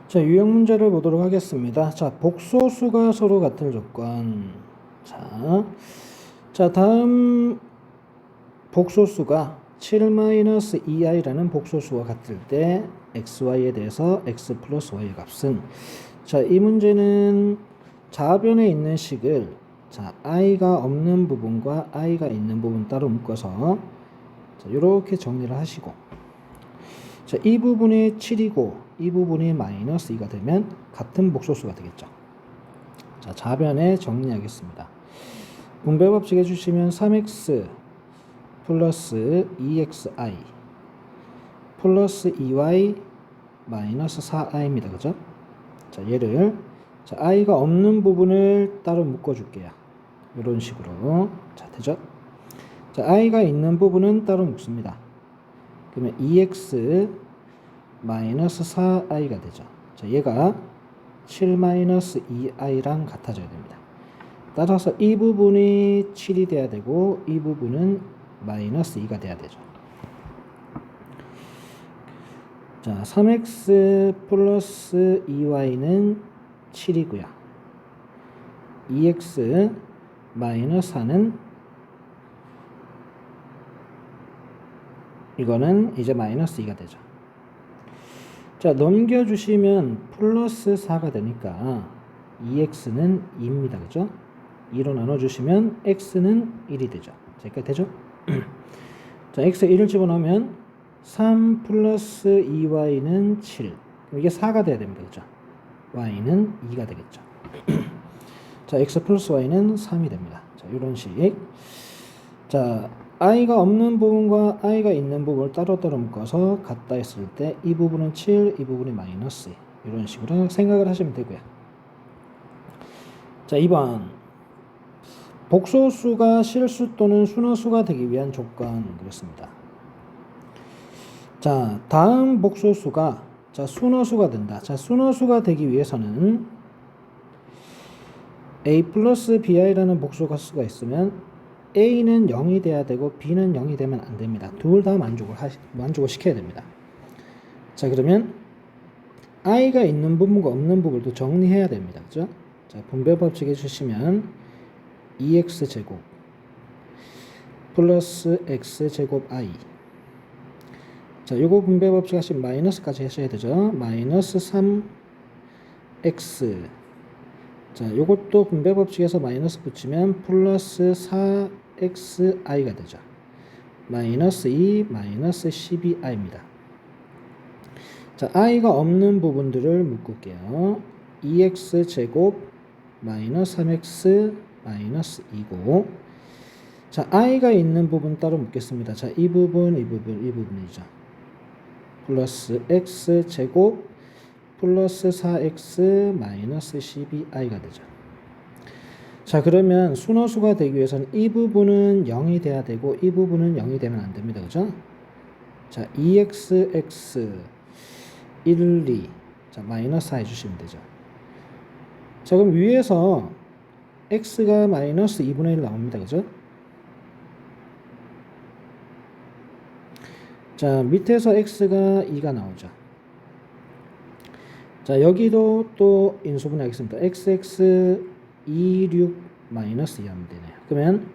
자, 유형 문제를 보도록 하겠습니다. 자, 복소수가 서로 같은 조건. 다음 복소수가 7-2i라는 복소수와 같을 때 xy에 대해서 x 플러스 y의 값은, 자, 이 문제는 좌변에 있는 식을, 자, i가 없는 부분과 i가 있는 부분 따로 묶어서, 자, 이렇게 정리를 하시고, 자, 이 부분이 7이고 이 부분이 마이너스 2가 되면 같은 복소수가 되겠죠. 자, 좌변에 정리하겠습니다. 분배 법칙 해주시면 3x 플러스 2xi 플러스 2y 마이너스 4i입니다. 그죠? 자, 얘를, 자, i가 없는 부분을 따로 묶어줄게요. 이런 식으로. 자, 되죠? 자, i가 있는 부분은 따로 묶습니다. 그러면 2x 마이너스 4i가 되죠. 자, 얘가 7-2i랑 같아져야 됩니다. 따라서 이 부분이 7이 돼야 되고 이 부분은 마이너스 2가 돼야 되죠. 자, 3x 플러스 2y는 7이고요. 2x 마이너스 4는 이거는 이제 마이너스 2가 되죠. 자, 넘겨주시면 플러스 4가 되니까 2x는 2입니다. 그죠? 2로 나눠주시면 x는 1이 되죠. 자, 여기까지 되죠? 자, x에 1을 집어넣으면 3 플러스 2y는 7. 이게 4가 돼야 됩니다. 그죠? y는 2가 되겠죠. 자, x 플러스 y는 3이 됩니다. 자, 이런 식. 자, i가 없는 부분과 i가 있는 부분을 따로따로 묶어서 같다 했을 때 이 부분은 7, 이 부분이 마이너스 2. 이런 식으로 생각을 하시면 되고요. 자, 2번. 복소수가 실수 또는 순허수가 되기 위한 조건 그렇습니다. 자, 다음 복소수가, 자, 순허수가 된다. 자, 순허수가 되기 위해서는 a 플러스 bi라는 복소수가 있으면 a는 0이 돼야 되고 b는 0이 되면 안 됩니다. 둘 다 만족을 시켜야 됩니다. 자, 그러면 i가 있는 부분과 없는 부분도 정리해야 됩니다. 그죠? 자, 분배 법칙 해주시면 2x제곱 플러스 x제곱 i. 자, 요거 분배 법칙 하시면 마이너스까지 하셔야 되죠. 마이너스 3x. 자, 요것도 분배 법칙에서 마이너스 붙이면 플러스 4xi가 되죠. 마이너스 2 마이너스 12i입니다. 자, i가 없는 부분들을 묶을게요. 2x제곱 마이너스 3x 마이너스 2고, 자, i가 있는 부분 따로 묶겠습니다. 자, 이 부분, 이 부분이죠. 플러스 x제곱 플러스 4x 마이너스 12i가 되죠. 자, 그러면 순허수가 되기 위해서는 이 부분은 0이 돼야 되고 이 부분은 0이 되면 안 됩니다. 그죠? 자, 2xx 1, 2. 자, 마이너스 4 해주시면 되죠. 자, 그럼 위에서 x가 마이너스 2분의 1 나옵니다. 그죠? 자, 밑에서 x가 2가 나오죠. 자, 여기도 또 인수분해 하겠습니다. xx 26 마이너스 2 하면 되네요. 그러면,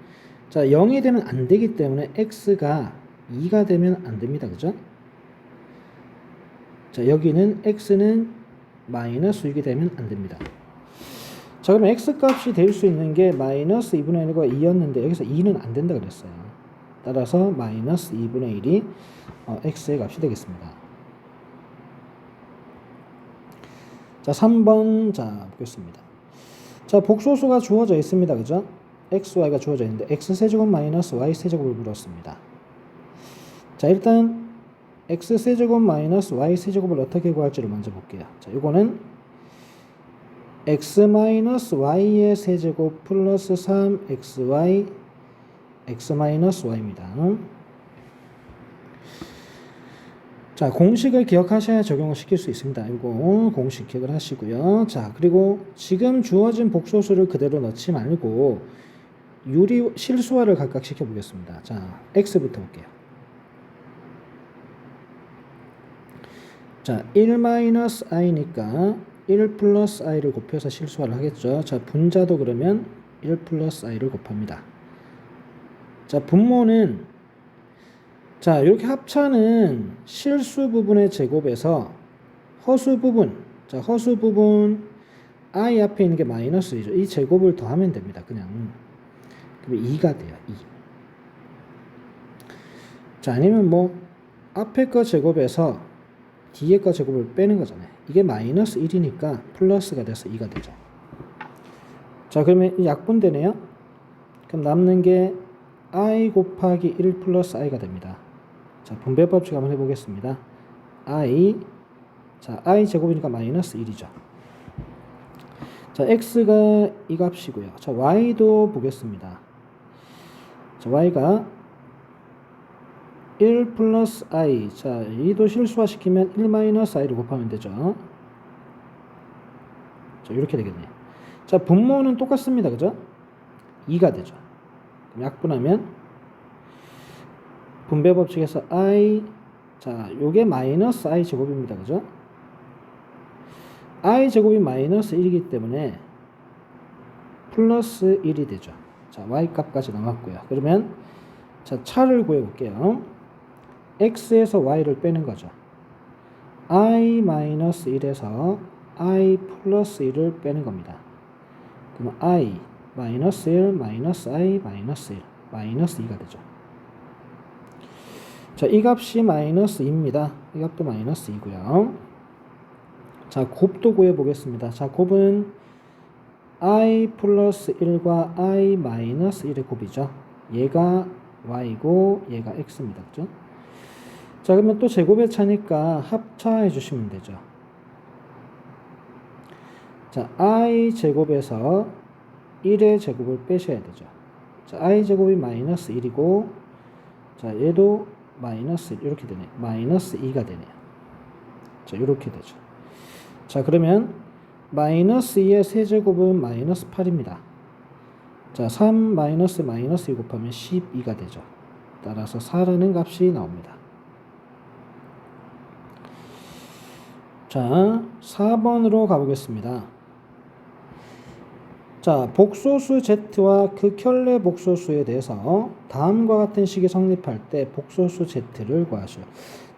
자, 0이 되면 안 되기 때문에 x가 2가 되면 안 됩니다. 그죠? 자, 여기는 x는 마이너스 6이 되면 안 됩니다. 자, 그럼 x 값이 될 수 있는 게 마이너스 2분의 1과 2였는데 여기서 2는 안 된다 그랬어요. 따라서 마이너스 2분의 1이 x의 값이 되겠습니다. 자, 3번 자 보겠습니다. 자, 복소수가 주어져 있습니다. 그죠? x, y가 주어져 있는데 x세제곱 마이너스 y세제곱을 물었습니다. 자, 일단 x세제곱 마이너스 y세제곱을 어떻게 구할지를 먼저 볼게요. 자, 이거는 x 마이너스 y의 세제곱 플러스 3xy x 마이너스 y입니다. 자, 공식을 기억하셔야 적용을 시킬 수 있습니다. 이거 공식 기억을 하시고요. 자, 그리고 지금 주어진 복소수를 그대로 넣지 말고 실수화를 각각 시켜보겠습니다. 자, x부터 볼게요. 자, 1 마이너스 i니까 1 플러스 i를 곱해서 실수를 하겠죠. 자, 분자도 그러면 1 플러스 i를 곱합니다. 자, 분모는 자, 이렇게 합차는 실수 부분의 제곱에서 허수 부분, 자, 허수 부분 i 앞에 있는 게 마이너스 2죠. 이 제곱을 더하면 됩니다. 그냥. 그러면 2가 돼요. 2. 자, 아니면 뭐 앞에 거 제곱에서 뒤에 거 제곱을 빼는 거잖아요. 이게 마이너스 1이니까 플러스가 돼서 2가 되죠. 자, 그러면 약분되네요. 그럼 남는 게 i 곱하기 1 플러스 i가 됩니다. 자, 분배 법칙 한번 해보겠습니다. 자, i 제곱이니까 마이너스 1이죠. 자, x가 이 값이고요. 자, y도 보겠습니다. 자, y가 1 플러스 i. 자, 이도 실수화시키면 1 마이너스 i를 곱하면 되죠. 자, 이렇게 되겠네요. 자, 분모는 똑같습니다. 그죠? 2가 되죠. 그럼 약분하면 분배 법칙에서 i, 자, 요게 마이너스 i 제곱입니다. 그죠? i 제곱이 마이너스 1이기 때문에 플러스 1이 되죠. 자, y 값까지 남았고요. 그러면 자, 차를 구해 볼게요. x에서 y를 빼는 거죠. i 마이너스 1에서 i 플러스 1을 빼는 겁니다. 그럼 i 마이너스 1 마이너스 i 마이너스 1 마이너스 2가 되죠. 자, 이 값이 마이너스 2입니다. 이 값도 마이너스 2고요. 자, 곱도 구해 보겠습니다. 자, 곱은 i 플러스 1과 i 마이너스 1의 곱이죠. 얘가 y고 얘가 x입니다. 그죠? 자, 그러면 또 제곱의 차니까 합차해 주시면 되죠. 자, i 제곱에서 1의 제곱을 빼셔야 되죠. 자, i 제곱이 마이너스 1이고, 자, 얘도 마이너스 1, 이렇게 되네요. 마이너스 2가 되네요. 자, 이렇게 되죠. 자, 그러면 마이너스 2의 세제곱은 마이너스 8입니다. 자, 3 마이너스 마이너스 2 곱하면 12가 되죠. 따라서 4라는 값이 나옵니다. 자, 4번으로 가보겠습니다. 자, 복소수 Z와 극혈례 복소수에 대해서 다음과 같은 식이 성립할 때 복소수 Z를 구하시오.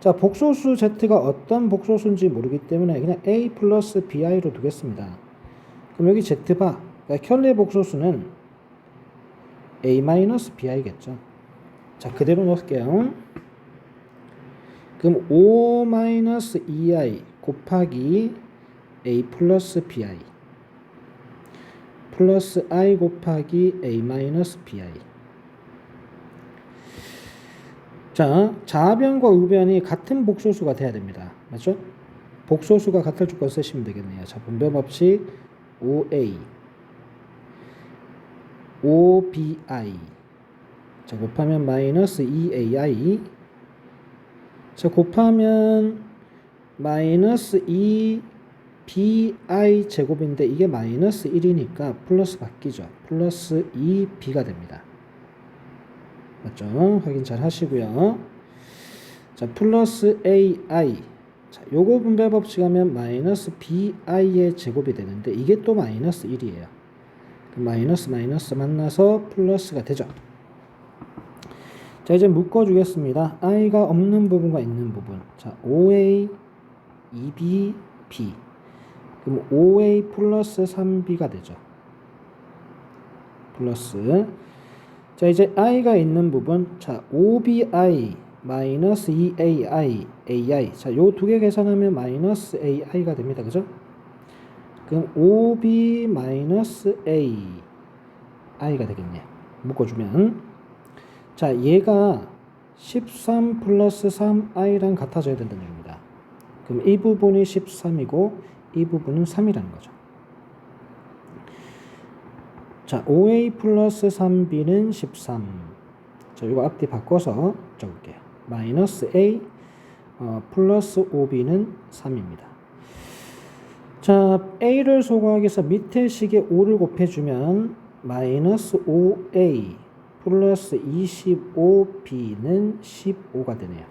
자, 복소수 Z가 어떤 복소수인지 모르기 때문에 그냥 A 플러스 BI로 두겠습니다. 그럼 여기 Z바, 그러니까 혈례 복소수는 A 마이너스 BI겠죠. 자, 그대로 넣을게요. 그럼 5 마이너스 2i 곱하기 A 플러스 BI 플러스 i 곱하기 a 마이너스 bi. 자, 좌변과 우변이 같은 복소수가 돼야 됩니다. 맞죠? 복소수가 같을 조건 쓰시면 되겠네요. 자, 분배 법칙 5a 5bi. 자, 곱하면 마이너스 2ai. 자, 곱하면 마이너스 2bi 제곱인데 이게 마이너스 1이니까 플러스 바뀌죠. 플러스 2b가 됩니다. 맞죠? 확인 잘 하시고요. 자, 플러스 ai. 자, 요거 분배 법칙 하면 마이너스 bi의 제곱이 되는데 이게 또 마이너스 1이에요. 마이너스 마이너스 만나서 플러스가 되죠. 자, 이제 묶어주겠습니다. i가 없는 부분과 있는 부분. 자, 5a, 2b, b. 그럼 5a 플러스 3b가 되죠. 플러스. 자, 이제 i가 있는 부분. 자, 5bi 마이너스 2ai, ai. 자, 요 두 개 계산하면 마이너스 ai가 됩니다. 그죠? 그럼 5b 마이너스 ai가 되겠네요. 묶어주면. 자, 얘가 13 플러스 3i랑 같아져야 된다는 얘기입니다. 그럼 이 부분이 13이고 이 부분은 3이라는 거죠. 자, 5a 플러스 3b는 13. 자, 이거 앞뒤 바꿔서 적을게요. 마이너스 a 플러스 5b는 3입니다. 자, a를 소거하기 위해서 밑에 식에 5를 곱해주면 마이너스 5a 플러스 25b는 15가 되네요.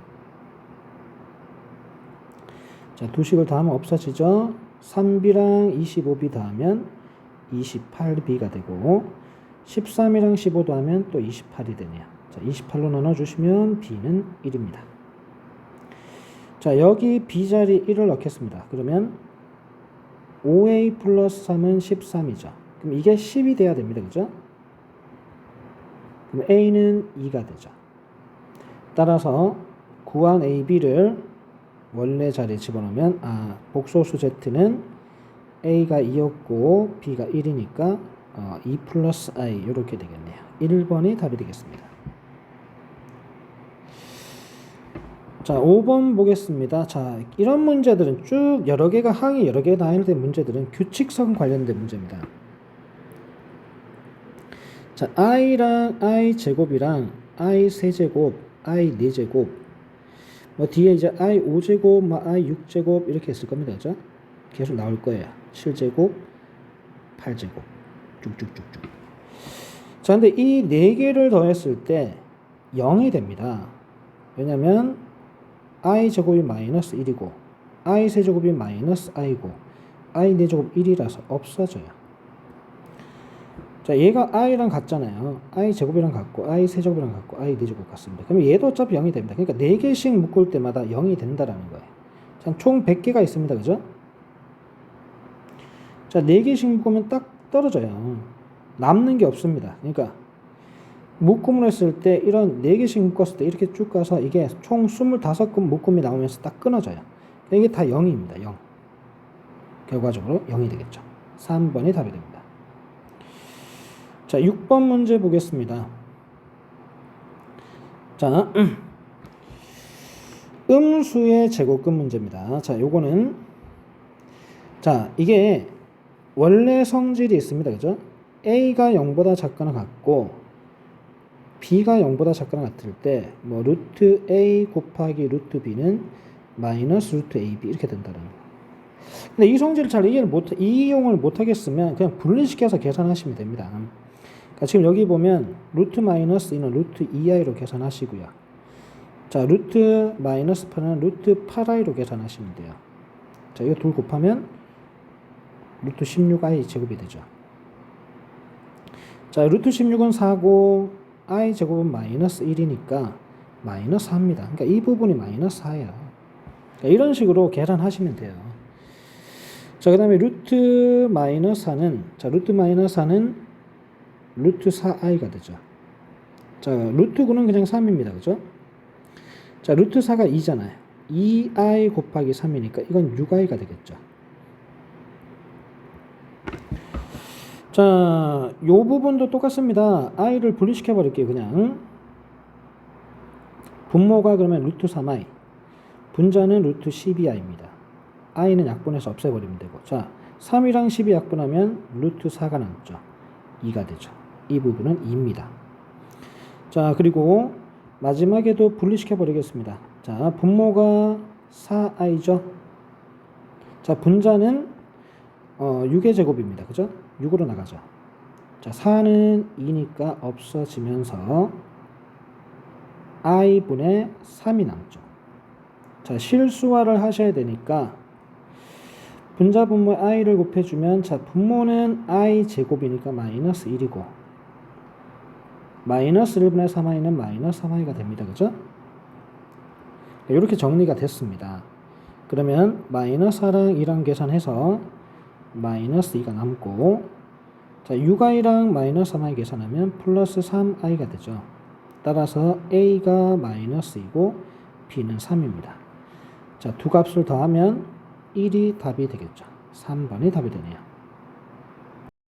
자, 두 식을 더하면 없어지죠. 3b랑 25b 더하면 28b가 되고 13이랑 15 더하면 또 28이 되네요. 자, 28로 나눠주시면 b는 1입니다. 자, 여기 b자리 1을 넣겠습니다. 그러면 5a 플러스 3은 13이죠. 그럼 이게 10이 돼야 됩니다. 그죠? 그럼 a는 2가 되죠. 따라서 구한 a, b를 원래 자리에 집어넣으면 복소수 z는 a가 2였고 b가 1이니까 2 플러스 i 이렇게 되겠네요. 1번이 답이 되겠습니다. 자, 5번 보겠습니다. 자, 이런 문제들은 쭉 여러 개가 항이 여러 개가 나열된 문제들은 규칙성 관련된 문제입니다. 자, i랑 i 제곱이랑 i 세제곱, i 4제곱, 뭐 뒤에 이제 i 5제곱, 뭐 i 6제곱 이렇게 있을 겁니다. 그죠? 계속 나올 거예요. 7제곱, 8제곱, 쭉쭉쭉쭉. 자, 근데 이 4개를 더했을 때 0이 됩니다. 왜냐면 i 제곱이 마이너스 1이고 i 세제곱이 마이너스 i고 i 4제곱 1이라서 없어져요. 자, 얘가 i랑 같잖아요. i 제곱이랑 같고 i 세제곱이랑 같고 i 4제곱 같습니다. 그럼 얘도 어차피 0이 됩니다. 그러니까 4개씩 묶을 때마다 0이 된다라는 거예요. 자, 총 100개가 있습니다. 그죠? 자, 4개씩 묶으면 딱 떨어져요. 남는 게 없습니다. 그러니까 묶음을 했을 때 이런 4개씩 묶었을 때 이렇게 쭉 가서 이게 총 25금 묶음이 나오면서 딱 끊어져요. 이게 다 0입니다. 0. 결과적으로 0이 되겠죠. 3번이 답이 됩니다. 자, 6번 문제 보겠습니다. 자, 음수의 제곱근 문제입니다. 자, 요거는 자, 이게 원래 성질이 있습니다. 그죠? a가 0보다 작거나 같고 b가 0보다 작거나 같을 때 뭐 루트 a 곱하기 루트 b는 마이너스 루트 ab 이렇게 된다는 거. 근데 이 성질을 잘 이용을 못하겠으면 그냥 분리시켜서 계산하시면 됩니다. 그러니까 지금 여기 보면 루트 마이너스 2는 루트 2i로 계산하시고요. 자, 루트 마이너스 8은 루트 8i로 계산하시면 돼요. 자, 이거 둘 곱하면 루트 16i 제곱이 되죠. 자, 루트 16은 4고 i 제곱은 마이너스 1이니까 마이너스 4입니다. 그러니까 이 부분이 마이너스 4예요. 그러니까 이런 식으로 계산하시면 돼요. 자, 그 다음에 루트 마이너스 4는 자, 루트 마이너스 4는 루트 4i가 되죠. 자, 루트 9는 그냥 3입니다. 그죠? 자, 루트 4가 2잖아요. 2i 곱하기 3이니까 이건 6i가 되겠죠. 자, 요 부분도 똑같습니다. i를 분리시켜 버릴게요. 그냥 분모가 그러면 루트 3i, 분자는 루트 12i입니다. i는 약분해서 없애버리면 되고, 자, 3이랑 12 약분하면 루트 4가 남죠. 2가 되죠. 이 부분은 2입니다. 자, 그리고 마지막에도 분리시켜 버리겠습니다. 자, 분모가 4i죠. 자, 분자는 6의 제곱입니다. 그죠? 6으로 나가죠. 자, 4는 2니까 없어지면서 i분의 3이 남죠. 자, 실수화를 하셔야 되니까 분자 분모에 i를 곱해주면 자, 분모는 i 제곱이니까 마이너스 1이고 마이너스 1분의 3i는 마이너스 3i가 됩니다. 그죠? 이렇게 정리가 됐습니다. 그러면 마이너스 4랑 2랑 계산해서 마이너스 2가 남고, 자, 6i랑 마이너스 3i 계산하면 플러스 3i가 되죠. 따라서 a가 마이너스 2고 b는 3입니다. 자, 두 값을 더하면 1이 답이 되겠죠. 3번이 답이 되네요.